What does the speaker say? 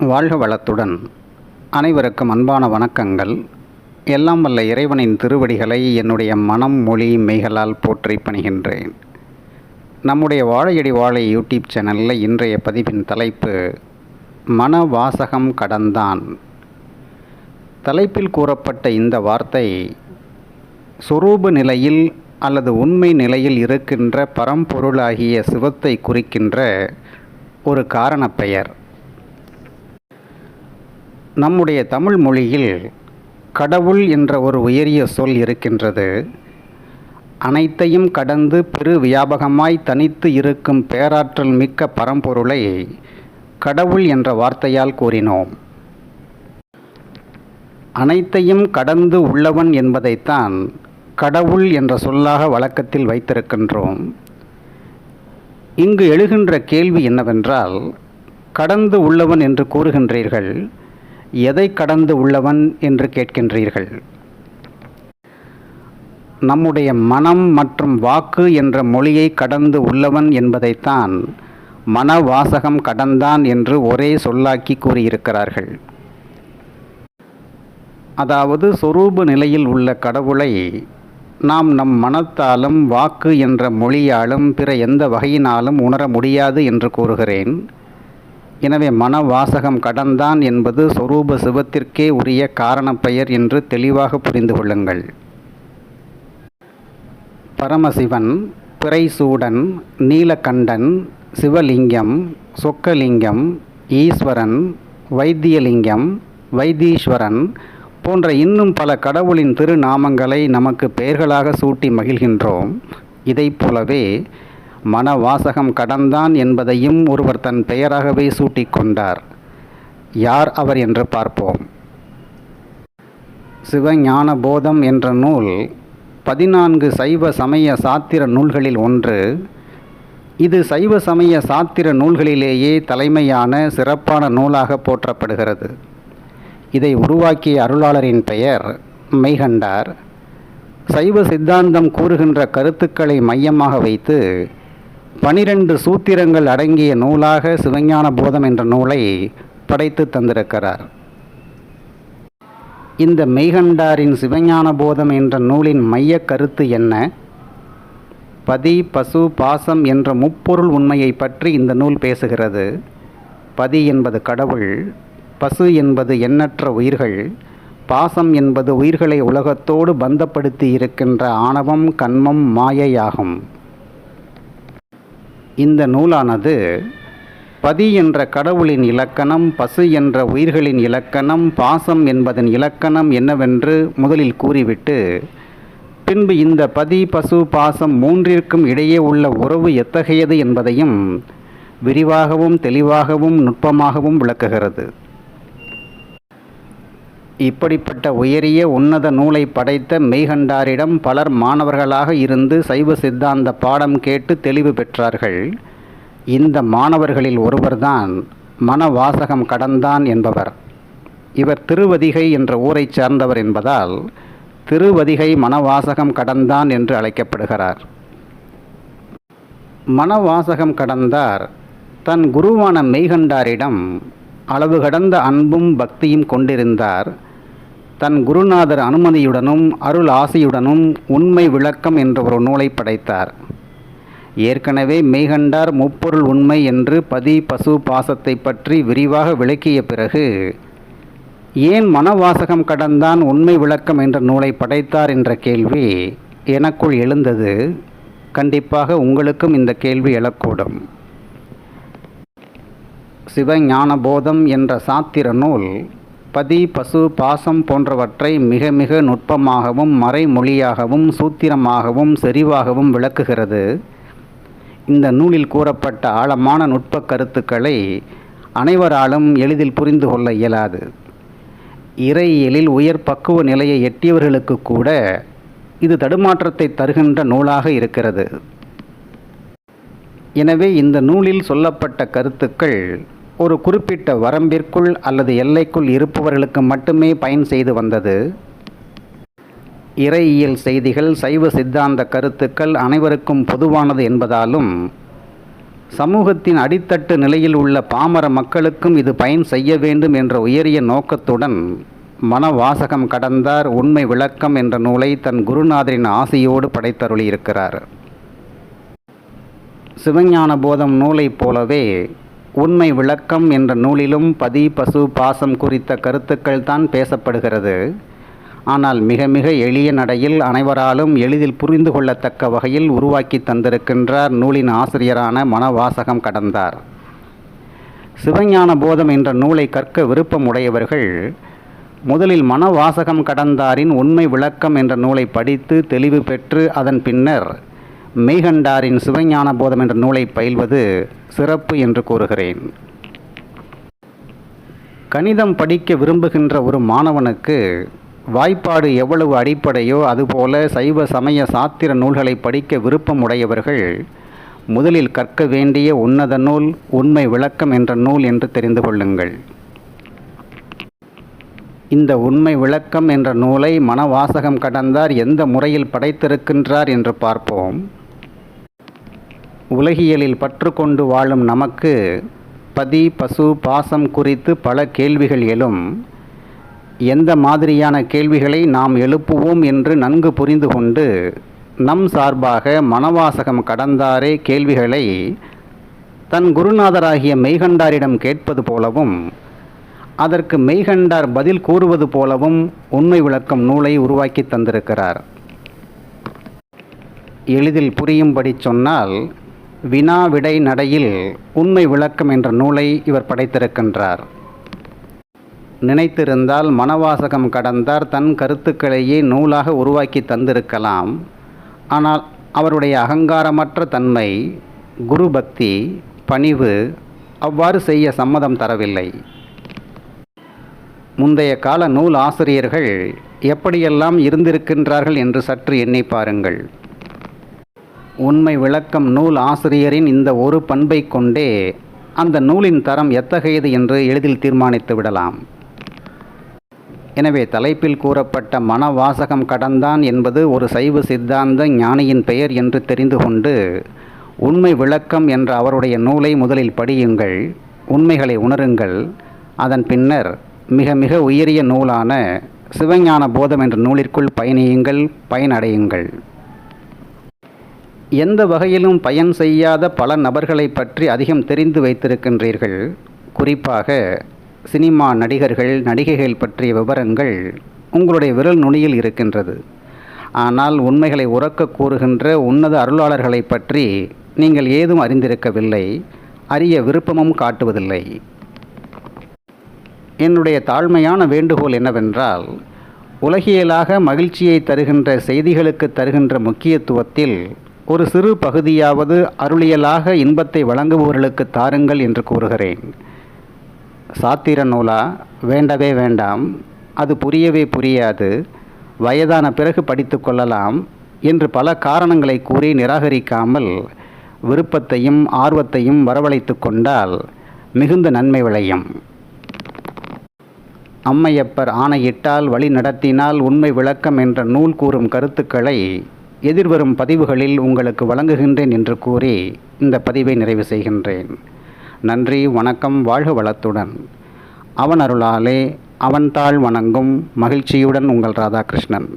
வாழ்க வளத்துடன் அனைவருக்கும் அன்பான வணக்கங்கள். எல்லாம் வல்ல இறைவனின் திருவடிகளை என்னுடைய மனம் மொழி மெய்களால் போற்றி பணிகின்றேன். நம்முடைய வாழையடி வாழை யூடியூப் சேனலில் இன்றைய பதிவின் தலைப்பு மன வாசகம் கடந்தான். தலைப்பில் கூறப்பட்ட இந்த வார்த்தை சொரூப நிலையில் அல்லது உண்மை நிலையில் இருக்கின்ற பரம்பொருளாகிய சிவத்தை குறிக்கின்ற ஒரு காரணப்பெயர். நம்முடைய தமிழ் மொழியில் கடவுள் என்ற ஒரு உயரிய சொல் இருக்கின்றது. அனைத்தையும் கடந்து பெரு வியாபகமாய் தனித்து இருக்கும் பேராற்றல் மிக்க பரம்பொருளை கடவுள் என்ற வார்த்தையால் கூறினோம். அனைத்தையும் கடந்து உள்ளவன் என்பதைத்தான் கடவுள் என்ற சொல்லாக வழக்கத்தில் வைத்திருக்கின்றோம். இங்கு எழுகின்ற கேள்வி என்னவென்றால், கடந்து உள்ளவன் என்று கூறுகின்றீர்கள், எதை கடந்து உள்ளவன் என்று கேட்கின்றீர்கள். நம்முடைய மனம் மற்றும் வாக்கு என்ற மொழியை கடந்து உள்ளவன் என்பதைத்தான் மன வாசகம் கடந்தான் என்று ஒரே சொல்லாக்கி கூறியிருக்கிறார்கள். அதாவது சொரூப நிலையில் உள்ள கடவுளை நாம் நம் மனத்தாலும் வாக்கு என்ற மொழியாலும் பிற எந்த வகையினாலும் உணர முடியாது என்று கூறுகிறேன். எனவே மன வாசகம் கடந்தான் என்பது சொரூப சிவத்திற்கே உரிய காரணப்பெயர் என்று தெளிவாக புரிந்து கொள்ளுங்கள். பரமசிவன், பிறைசூடன், நீலகண்டன், சிவலிங்கம், சொக்கலிங்கம், ஈஸ்வரன், வைத்தியலிங்கம், வைத்தீஸ்வரன் போன்ற இன்னும் பல கடவுளின் திருநாமங்களை நமக்கு பெயர்களாக சூட்டி மகிழ்கின்றோம். இதைப் போலவே மன வாசகம் கடந்தான் என்பதையும் ஒருவர் தன் பெயராகவே சூட்டிக்கொண்டார். யார் அவர் என்று பார்ப்போம். சிவஞான போதம் என்ற நூல் 14 சைவ சமய சாத்திர நூல்களில் ஒன்று. இது சைவ சமய சாத்திர நூல்களிலேயே தலைமையான சிறப்பான நூலாக போற்றப்படுகிறது. இதை உருவாக்கிய அருளாளரின் பெயர் மெய்கண்டார். சைவ சித்தாந்தம் கூறுகின்ற கருத்துக்களை மையமாக வைத்து 12 சூத்திரங்கள் அடங்கிய நூலாக சிவஞான போதம் என்ற நூலை படைத்து தந்திருக்கிறார். இந்த மெய்கண்டாரின் சிவஞான போதம் என்ற நூலின் மைய கருத்து என்ன? பதி, பசு, பாசம் என்ற முப்பொருள் உண்மையை பற்றி இந்த நூல் பேசுகிறது. பதி என்பது கடவுள், பசு என்பது எண்ணற்ற உயிர்கள், பாசம் என்பது உயிர்களை உலகத்தோடு பந்தப்படுத்தி இருக்கின்ற ஆணவம், கன்மம், மாயையாகும். இந்த நூலானது பதி என்ற கடவுளின் இலக்கணம், பசு என்ற உயிர்களின் இலக்கணம், பாசம் என்பதன் இலக்கணம் என்னவென்று முதலில் கூறிவிட்டு, பின்பு இந்த பதி, பசு, பாசம் மூன்றிற்கும் இடையே உள்ள உறவு எத்தகையது என்பதையும் விரிவாகவும் தெளிவாகவும் நுட்பமாகவும் விளக்குகிறது. இப்படிப்பட்ட உயரிய உன்னத நூலை படைத்த மெய்கண்டாரிடம் பலர் மாணவர்களாக இருந்து சைவ சித்தாந்த பாடம் கேட்டு தெளிவு பெற்றார்கள். இந்த மாணவர்களில் ஒருவர்தான் மன வாசகம் கடந்தான் என்பவர். இவர் திருவதிகை என்ற ஊரை சார்ந்தவர் என்பதால் திருவதிகை மனவாசகம் கடந்தான் என்று அழைக்கப்படுகிறார். மனவாசகம் கடந்தார் தன் குருவான மெய்கண்டாரிடம் அளவு கடந்த அன்பும் பக்தியும் கொண்டிருந்தார். தன் குருநாதர் அனுமதியுடனும் அருள் ஆசையுடனும் உண்மை விளக்கம் என்ற ஒரு நூலை படைத்தார். ஏற்கனவே மெய்கண்டார் முப்பொருள் உண்மை என்று பதி, பசு, பாசத்தை பற்றி விரிவாக விளக்கிய பிறகு ஏன் மனவாசகம் கடந்தான் உண்மை விளக்கம் என்ற நூலை படைத்தார் என்ற கேள்வி எனக்குள் எழுந்தது. கண்டிப்பாக உங்களுக்கும் இந்த கேள்வி எழக்கூடும். சிவஞான போதம் என்ற சாத்திர நூல் பதி, பசு, பாசம் போன்றவற்றை மிக மிக நுட்பமாகவும் மறைமொழியாகவும் சூத்திரமாகவும் செறிவாகவும் விளக்குகிறது. இந்த நூலில் கூறப்பட்ட ஆழமான நுட்ப கருத்துக்களை அனைவராலும் எளிதில் புரிந்து கொள்ள இயலாது. இறையியலில் உயர் பக்குவ நிலையை எட்டியவர்களுக்கு கூட இது தடுமாற்றத்தை தருகின்ற நூலாக இருக்கிறது. எனவே இந்த நூலில் சொல்லப்பட்ட கருத்துக்கள் ஒரு குறிப்பிட்ட வரம்பிற்குள் அல்லது எல்லைக்குள் இருப்பவர்களுக்கு மட்டுமே பயன் செய்து வந்தது. இறையியல் செய்திகள், சைவ சித்தாந்த கருத்துக்கள் அனைவருக்கும் பொதுவானது என்பதாலும் சமூகத்தின் அடித்தட்டு நிலையில் உள்ள பாமர மக்களுக்கும் இது பயன் செய்ய வேண்டும் என்ற உயரிய நோக்கத்துடன் மனவாசகம் கடந்தார் உண்மை விளக்கம் என்ற நூலை தன் குருநாதரின் ஆசையோடு படைத்தருளியிருக்கிறார். சிவஞான போதம் நூலைப் போலவே உண்மை விளக்கம் என்ற நூலிலும் பதி பசு பாசம் குறித்த கருத்துக்கள் தான் பேசப்படுகிறது. ஆனால் மிக மிக எளிய நடையில் அனைவராலும் எளிதில் புரிந்து கொள்ளத்தக்க வகையில் உருவாக்கி தந்திருக்கின்றார் நூலின் ஆசிரியரான மனவாசகம் கடந்தார். சிவஞான போதம் என்ற நூலை கற்க விருப்பமுடையவர்கள் முதலில் மனவாசகம் கடந்தாரின் உண்மை விளக்கம் என்ற நூலை படித்து தெளிவு பெற்று அதன் பின்னர் மெய்கண்டாரின் சிவஞான போதம் என்ற நூலை பயில்வது சிறப்பு என்று கூறுகிறேன். கணிதம் படிக்க விரும்புகின்ற ஒரு மாணவனுக்கு வாய்ப்பாடு எவ்வளவு அடிப்படையோ அதுபோல சைவ சமய சாத்திர நூல்களை படிக்க விருப்பமுடையவர்கள் முதலில் கற்க வேண்டிய உன்னத நூல் உண்மை விளக்கம் என்ற நூல் என்று தெரிந்து கொள்ளுங்கள். இந்த உண்மை விளக்கம் என்ற நூலை மனவாசகம் கடந்தார் எந்த முறையில் படைத்திருக்கின்றார் என்று பார்ப்போம். உலகியலில் பற்று கொண்டு வாழும் நமக்கு பதி பசு பாசம் குறித்து பல கேள்விகள் எழும். எந்த மாதிரியான கேள்விகளை நாம் எழுப்புவோம் என்று நன்கு புரிந்து கொண்டு நம் சார்பாக மனவாசகம் கடந்தாரே கேள்விகளை தன் குருநாதராகிய மெய்கண்டாரிடம் கேட்பது போலவும் அதற்கு மெய்கண்டார் பதில் கூறுவது போலவும் உண்மை விளக்கம் நூலை உருவாக்கி தந்திருக்கிறார். எளிதில் புரியும்படி சொன்னால் வினா விடை நடையில் உண்மை விளக்கம் என்ற நூலை இவர் படைத்திருக்கின்றார். நினைத்திருந்தால் மனவாசகம் கடந்தார் தன் கருத்துக்களையே நூலாக உருவாக்கி தந்திருக்கலாம். ஆனால் அவருடைய அகங்காரமற்ற தன்மை, குரு பக்தி, பணிவு அவ்வாறு செய்ய சம்மதம் தரவில்லை. முந்தைய கால நூல் ஆசிரியர்கள் எப்படியெல்லாம் இருந்திருக்கின்றார்கள் என்று சற்று எண்ணி பாருங்கள். உண்மை விளக்கம் நூல் ஆசிரியரின் இந்த ஒரு பண்பை கொண்டே அந்த நூலின் தரம் எத்தகையது என்று எளிதில் தீர்மானித்து விடலாம். எனவே தலைப்பில் கூறப்பட்ட மனவாசகம் கடந்தான் என்பது ஒரு சைவ சித்தாந்த ஞானியின் பெயர் என்று தெரிந்து கொண்டு உண்மை விளக்கம் என்ற அவருடைய நூலை முதலில் படியுங்கள், உண்மைகளை உணருங்கள். அதன் பின்னர் மிக மிக உயரிய நூலான சிவஞான போதம் என்ற நூலிற்குள் பயணியுங்கள், பயனடையுங்கள். எந்த வகையிலும் பயன் செய்யாத பல நபர்களை பற்றி அதிகம் தெரிந்து வைத்திருக்கின்றீர்கள். குறிப்பாக சினிமா நடிகர்கள் நடிகைகள் பற்றிய விவரங்கள் உங்களுடைய விரல் நுனியில் இருக்கின்றது. ஆனால் உண்மைகளை உரக்க கூறுகின்ற உன்னத அருளாளர்களை பற்றி நீங்கள் ஏதும் அறிந்திருக்கவில்லை, அறிய விருப்பமும் காட்டுவதில்லை. என்னுடைய தாழ்மையான வேண்டுகோள் என்னவென்றால், உலகியலாக மகிழ்ச்சியை தருகின்ற செய்திகளுக்கு தருகின்ற முக்கியத்துவத்தில் ஒரு சிறு பகுதியாவது அருளியலாக இன்பத்தை வழங்குபவர்களுக்கு தாருங்கள் என்று கூறுகிறேன். சாத்திர நூலா? வேண்டவே வேண்டாம், அது புரியவே புரியாது, வயதான பிறகு படித்து கொள்ளலாம் என்று பல காரணங்களை கூறி நிராகரிக்காமல் விருப்பத்தையும் ஆர்வத்தையும் வரவழைத்து கொண்டால் மிகுந்த நன்மை விளையும். அம்மையப்பர் ஆணையிட்டால் வழி நடத்தினால் உண்மை விளக்கம் என்ற நூல் கூறும் கருத்துக்களை எதிர்வரும் பதிவுகளில் உங்களுக்கு வழங்குகின்றேன் என்று கூறி இந்த பதிவை நிறைவு செய்கின்றேன். நன்றி, வணக்கம், வாழ்க வளத்துடன். அவன் அருளாலே அவன் தாள் வணங்கும் மகிழ்ச்சியுடன் உங்கள் ராதாகிருஷ்ணன்.